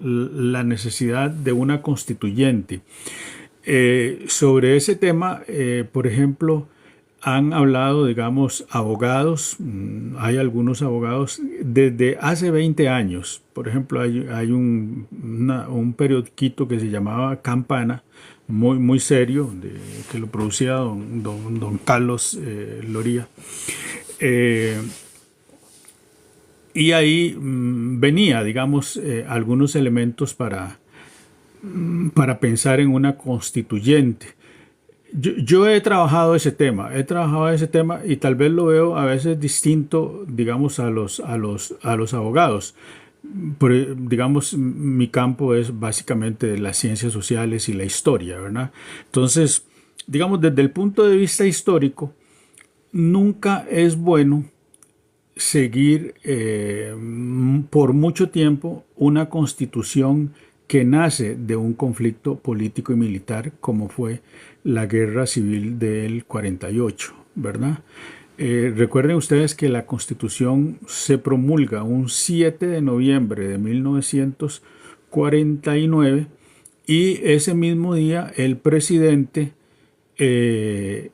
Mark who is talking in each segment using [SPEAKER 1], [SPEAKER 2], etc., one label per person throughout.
[SPEAKER 1] la necesidad de una constituyente. Sobre ese tema, por ejemplo, han hablado, digamos, abogados, hay algunos abogados desde hace 20 años. Por ejemplo, hay un periodiquito que se llamaba Campana, muy serio, que lo producía don Carlos Loría. Eh, y ahí venía, digamos, algunos elementos para pensar en una constituyente. Yo he trabajado ese tema y tal vez lo veo a veces distinto, digamos, a los abogados. Digamos, mi campo es básicamente las ciencias sociales y la historia, ¿verdad? Entonces, digamos, desde el punto de vista histórico, nunca es bueno seguir por mucho tiempo una constitución que nace de un conflicto político y militar como fue la guerra civil del 48, ¿verdad? Recuerden ustedes que la constitución se promulga un 7 de noviembre de 1949 y ese mismo día el presidente de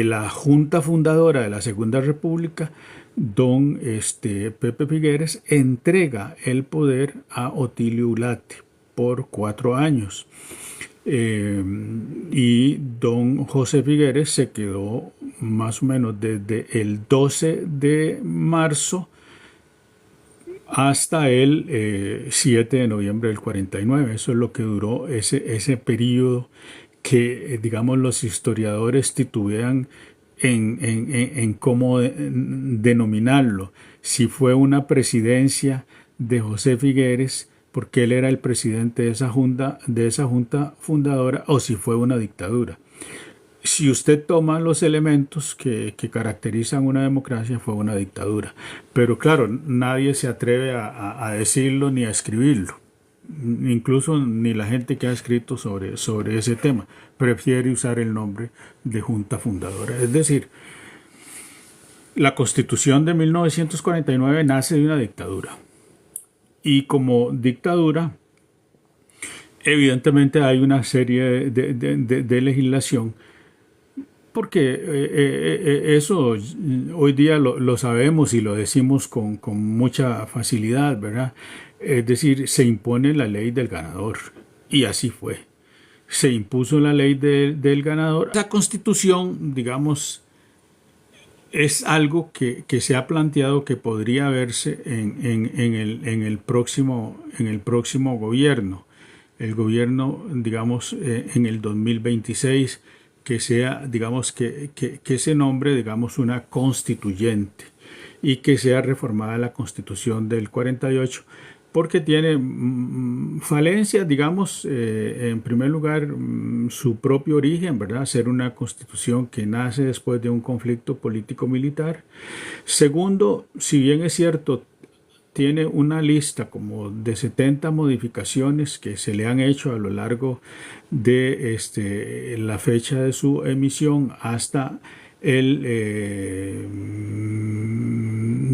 [SPEAKER 1] la Junta Fundadora de la Segunda República, don Pepe Figueres, entrega el poder a Otilio Ulate por 4 años. Y don José Figueres se quedó más o menos desde el 12 de marzo hasta el 7 de noviembre del 49. Eso es lo que duró ese periodo que, digamos, los historiadores titubean en cómo denominarlo. Si fue una presidencia de José Figueres, porque él era el presidente de esa junta fundadora, o si fue una dictadura. Si usted toma los elementos que caracterizan una democracia, fue una dictadura. Pero claro, nadie se atreve a decirlo ni a escribirlo. Incluso ni la gente que ha escrito sobre ese tema prefiere usar el nombre de junta fundadora. Es decir, la Constitución de 1949 nace de una dictadura. Y como dictadura, evidentemente hay una serie de legislación, porque eso hoy día lo sabemos y lo decimos con mucha facilidad, ¿verdad? Es decir, se impone la ley del ganador. Y así fue. Se impuso la ley del ganador. La constitución, digamos, es algo que se ha planteado que podría verse en el próximo gobierno. El gobierno, digamos, en el 2026, que sea, digamos, que se nombre, digamos, una constituyente y que sea reformada la Constitución del 48, porque tiene falencias, digamos, en primer lugar, su propio origen, ¿verdad? Ser una constitución que nace después de un conflicto político-militar. Segundo, si bien es cierto, tiene una lista como de 70 modificaciones que se le han hecho a lo largo de la fecha de su emisión hasta el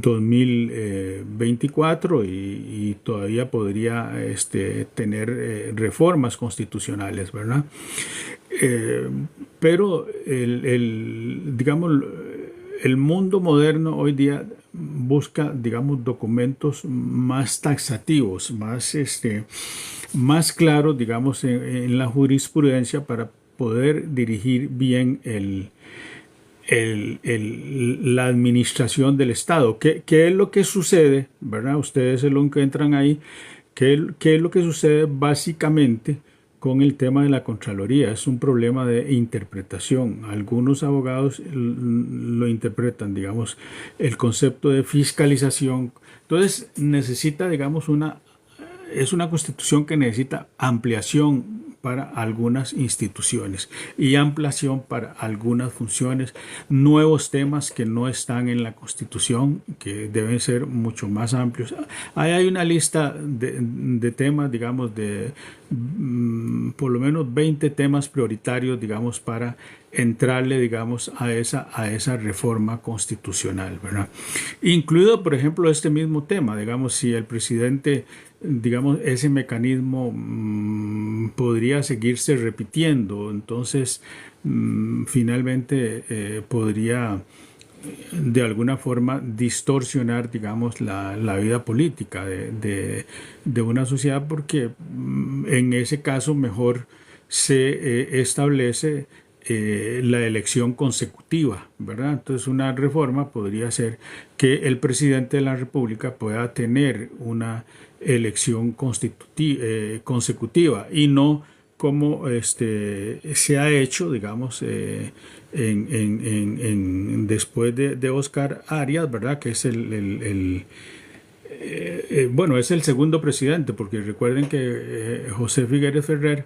[SPEAKER 1] 2024 y todavía podría tener reformas constitucionales, ¿verdad? Pero digamos, el mundo moderno hoy día busca, digamos, documentos más taxativos, más claros, digamos, en la jurisprudencia para poder dirigir bien la administración del Estado. ¿Qué es lo que sucede? ¿Verdad? Ustedes se lo encuentran ahí. ¿Qué es lo que sucede básicamente con el tema de la Contraloría? Es un problema de interpretación. Algunos abogados lo interpretan, digamos, el concepto de fiscalización. Entonces necesita, digamos, es una constitución que necesita ampliación para algunas instituciones y ampliación para algunas funciones, nuevos temas que no están en la Constitución, que deben ser mucho más amplios. Ahí hay una lista de temas, digamos, de por lo menos 20 temas prioritarios, digamos, para entrarle, digamos, a esa reforma constitucional, ¿verdad? Incluido, por ejemplo, este mismo tema, digamos, si el presidente, digamos, ese mecanismo podría seguirse repitiendo, entonces finalmente podría de alguna forma distorsionar, digamos, la vida política de una sociedad, porque en ese caso mejor se establece la elección consecutiva, ¿verdad? Entonces una reforma podría ser que el presidente de la República pueda tener una elección consecutiva y no como se ha hecho, digamos, después de Oscar Arias, ¿verdad? Que es bueno, es el segundo presidente, porque recuerden que José Figueres Ferrer,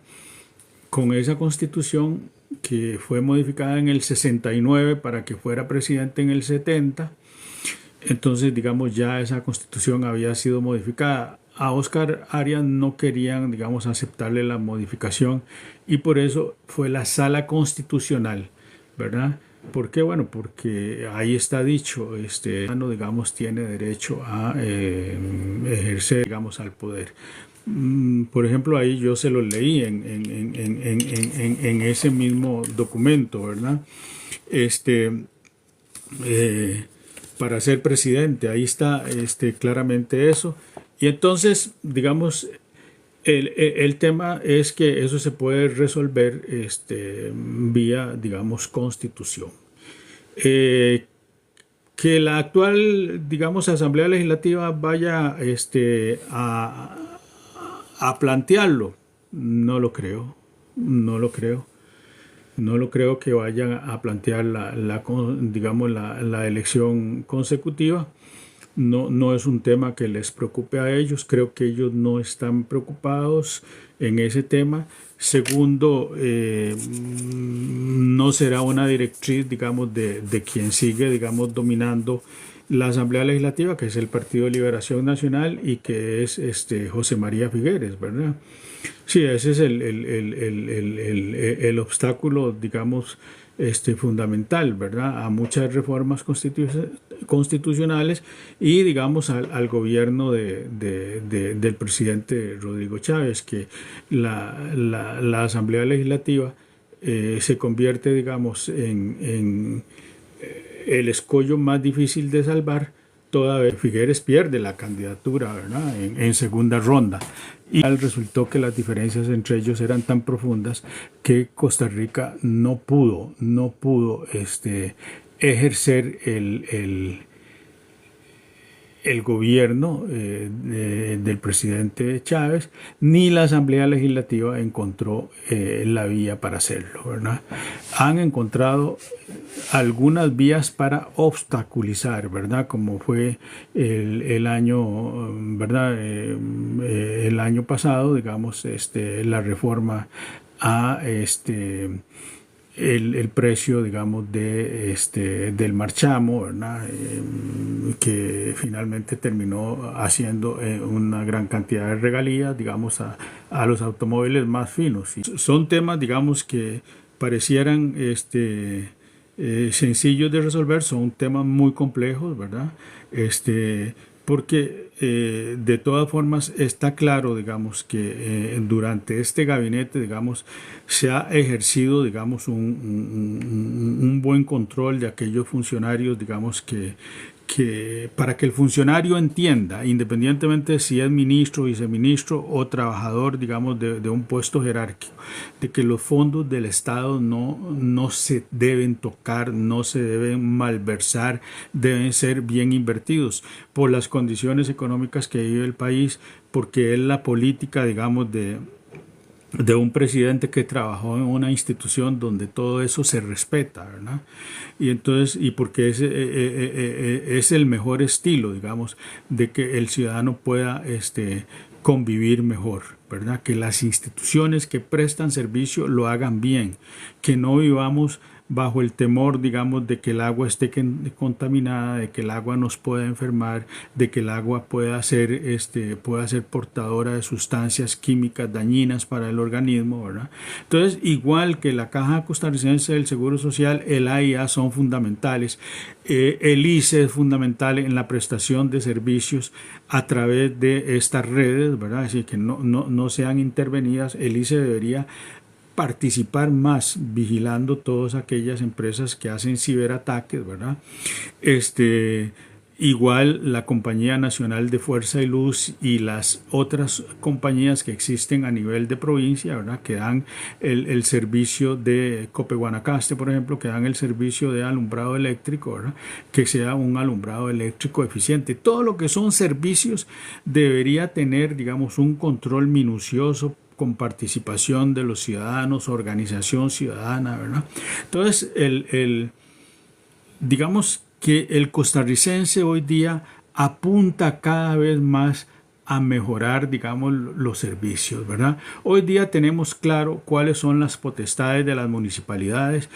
[SPEAKER 1] con esa constitución que fue modificada en el 69 para que fuera presidente en el 70, entonces, digamos, ya esa constitución había sido modificada. A Oscar Arias no querían, digamos, aceptarle la modificación y por eso fue la Sala Constitucional, ¿verdad? ¿Por qué? Bueno, porque ahí está dicho, digamos, tiene derecho a ejercer, digamos, al poder. Por ejemplo, ahí yo se lo leí en ese mismo documento, ¿verdad? Para ser presidente, ahí está claramente eso. Y entonces, digamos, el tema es que eso se puede resolver vía, digamos, constitución. Que la actual, digamos, Asamblea Legislativa vaya a plantearlo, no lo creo, no lo creo. No lo creo que vayan a plantear digamos, la elección consecutiva. No es un tema que les preocupe a ellos. Creo que ellos no están preocupados en ese tema. Segundo, no será una directriz, digamos, de quien sigue, digamos, dominando la Asamblea Legislativa, que es el Partido de Liberación Nacional y que es José María Figueres, ¿verdad? Sí, ese es el obstáculo, digamos, fundamental, ¿verdad? A muchas reformas constitucionales y, digamos, al gobierno del presidente Rodrigo Chávez, que la Asamblea Legislativa se convierte, digamos, en el escollo más difícil de salvar, toda vez Figueres pierde la candidatura, ¿verdad? En segunda ronda. Y resultó que las diferencias entre ellos eran tan profundas que Costa Rica no pudo ejercer el gobierno del presidente Chávez, ni la Asamblea Legislativa encontró la vía para hacerlo, ¿verdad? Han encontrado algunas vías para obstaculizar, ¿verdad? Como fue el año, ¿verdad? El año pasado, digamos, la reforma a el precio, digamos, del marchamo, ¿verdad? Que finalmente terminó haciendo una gran cantidad de regalías, digamos, a los automóviles más finos. Y son temas, digamos, que parecieran sencillos de resolver, son temas muy complejos, ¿verdad? Porque de todas formas está claro, digamos, que durante este gabinete, digamos, se ha ejercido, digamos, un buen control de aquellos funcionarios, digamos, que para que el funcionario entienda, independientemente si es ministro, viceministro o trabajador, digamos, de un puesto jerárquico, de que los fondos del Estado no se deben tocar, no se deben malversar, deben ser bien invertidos por las condiciones económicas que vive el país, porque es la política, digamos, de un presidente que trabajó en una institución donde todo eso se respeta, ¿verdad? Y entonces, y porque es el mejor estilo, digamos, de que el ciudadano pueda convivir mejor, ¿verdad? Que las instituciones que prestan servicio lo hagan bien, que no vivamos bajo el temor, digamos, de que el agua esté contaminada, de que el agua nos pueda enfermar, de que el agua pueda ser portadora de sustancias químicas dañinas para el organismo, ¿verdad? Entonces, igual que la Caja Costarricense del Seguro Social, el AIA son fundamentales. El ICE es fundamental en la prestación de servicios a través de estas redes, ¿verdad? Así que no sean intervenidas. El ICE debería participar más vigilando todas aquellas empresas que hacen ciberataques, ¿verdad? Igual la Compañía Nacional de Fuerza y Luz y las otras compañías que existen a nivel de provincia, ¿verdad? Que dan el servicio de Cope-Guanacaste, por ejemplo, que dan el servicio de alumbrado eléctrico, ¿verdad? Que sea un alumbrado eléctrico eficiente. Todo lo que son servicios debería tener, digamos, un control minucioso con participación de los ciudadanos, organización ciudadana, ¿verdad? Entonces, digamos que el costarricense hoy día apunta cada vez más a mejorar, digamos, los servicios, ¿verdad? Hoy día tenemos claro cuáles son las potestades de las municipalidades.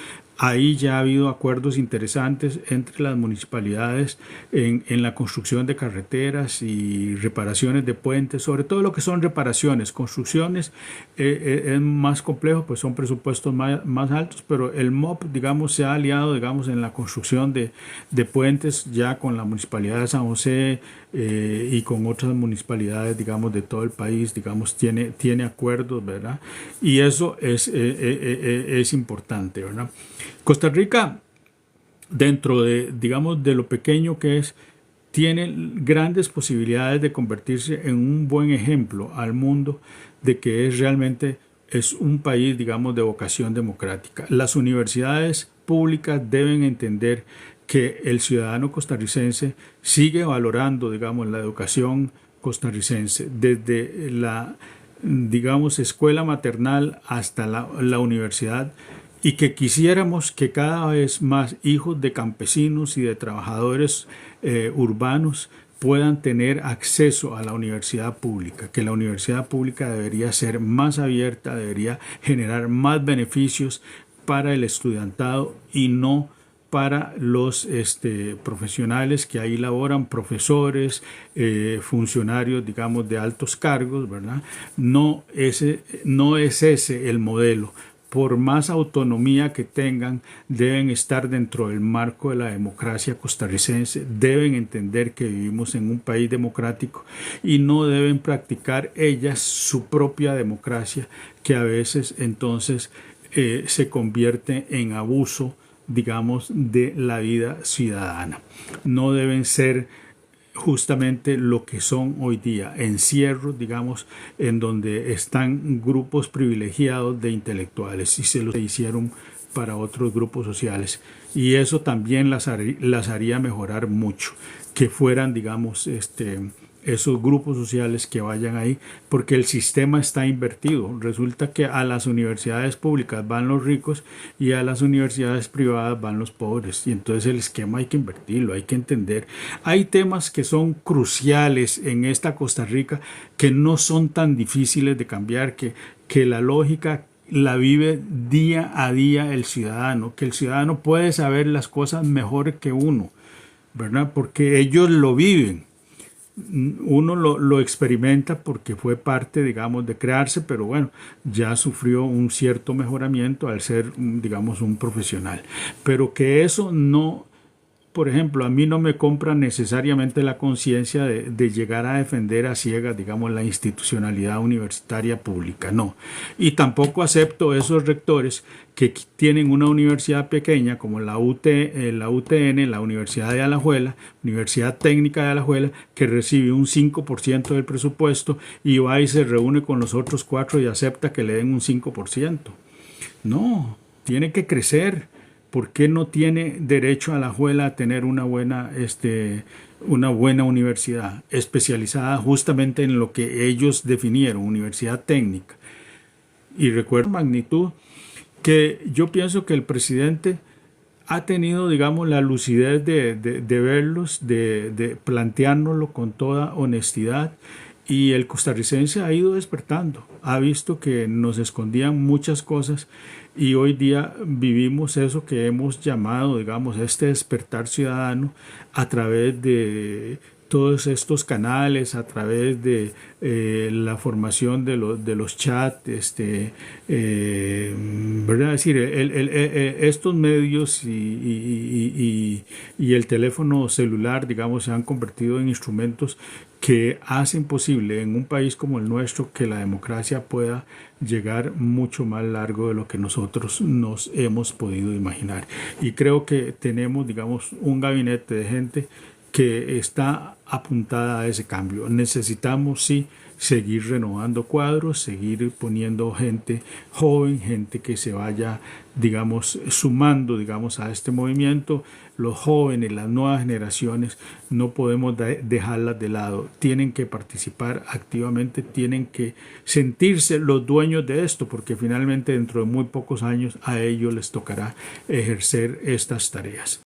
[SPEAKER 1] Ahí ya ha habido acuerdos interesantes entre las municipalidades en la construcción de carreteras y reparaciones de puentes, sobre todo lo que son reparaciones. Construcciones es más complejo, pues son presupuestos más altos, pero el MOP, digamos, se ha aliado, digamos, en la construcción de puentes ya con la Municipalidad de San José y con otras municipalidades, digamos, de todo el país, digamos, tiene acuerdos, ¿verdad? Y eso es importante, ¿verdad? Costa Rica, dentro de, digamos, de lo pequeño que es, tiene grandes posibilidades de convertirse en un buen ejemplo al mundo de que es un país, digamos, de vocación democrática. Las universidades públicas deben entender que el ciudadano costarricense sigue valorando, digamos, la educación costarricense desde la, digamos, escuela maternal hasta la universidad, y que quisiéramos que cada vez más hijos de campesinos y de trabajadores urbanos puedan tener acceso a la universidad pública, que la universidad pública debería ser más abierta, debería generar más beneficios para el estudiantado y no para los profesionales que ahí laboran, profesores, funcionarios, digamos, de altos cargos, ¿verdad? No es ese el modelo. Por más autonomía que tengan, deben estar dentro del marco de la democracia costarricense, deben entender que vivimos en un país democrático y no deben practicar ellas su propia democracia, que a veces entonces se convierte en abuso, digamos, de la vida ciudadana. No deben ser justamente lo que son hoy día, encierros, digamos, en donde están grupos privilegiados de intelectuales y se los hicieron para otros grupos sociales. Y eso también las haría mejorar mucho, que fueran, digamos, esos grupos sociales que vayan ahí, porque el sistema está invertido. Resulta que a las universidades públicas van los ricos y a las universidades privadas van los pobres, y entonces el esquema hay que invertirlo, hay que entender. Hay temas que son cruciales en esta Costa Rica que no son tan difíciles de cambiar, que la lógica la vive día a día el ciudadano, que el ciudadano puede saber las cosas mejor que uno, ¿verdad? Porque ellos lo viven. Uno lo experimenta porque fue parte, digamos, de crearse, pero bueno, ya sufrió un cierto mejoramiento al ser, digamos, un profesional. Pero que eso no, por ejemplo, a mí no me compra necesariamente la conciencia de llegar a defender a ciegas, digamos, la institucionalidad universitaria pública, no. Y tampoco acepto esos rectores que tienen una universidad pequeña como la UTN, la Universidad de Alajuela, Universidad Técnica de Alajuela, que recibe un 5% del presupuesto y va y se reúne con los otros 4 y acepta que le den un 5%. No, tiene que crecer. ¿Por qué no tiene derecho Alajuela a tener una buena universidad especializada justamente en lo que ellos definieron, universidad técnica? Y recuerdo magnitud que yo pienso que el presidente ha tenido, digamos, la lucidez de verlos, de planteárnoslo con toda honestidad Y el costarricense ha ido despertando, ha visto que nos escondían muchas cosas y hoy día vivimos eso que hemos llamado, digamos, este despertar ciudadano a través de todos estos canales, a través de la formación de los chats, ¿verdad? Es decir, estos medios y el teléfono celular, digamos, se han convertido en instrumentos que hacen posible en un país como el nuestro que la democracia pueda llegar mucho más largo de lo que nosotros nos hemos podido imaginar. Y creo que tenemos, digamos, un gabinete de gente que está apuntada a ese cambio. Necesitamos, sí, seguir renovando cuadros, seguir poniendo gente joven, gente que se vaya, digamos, sumando, digamos, a este movimiento. Los jóvenes, las nuevas generaciones, no podemos dejarlas de lado. Tienen que participar activamente, tienen que sentirse los dueños de esto, porque finalmente dentro de muy pocos años a ellos les tocará ejercer estas tareas.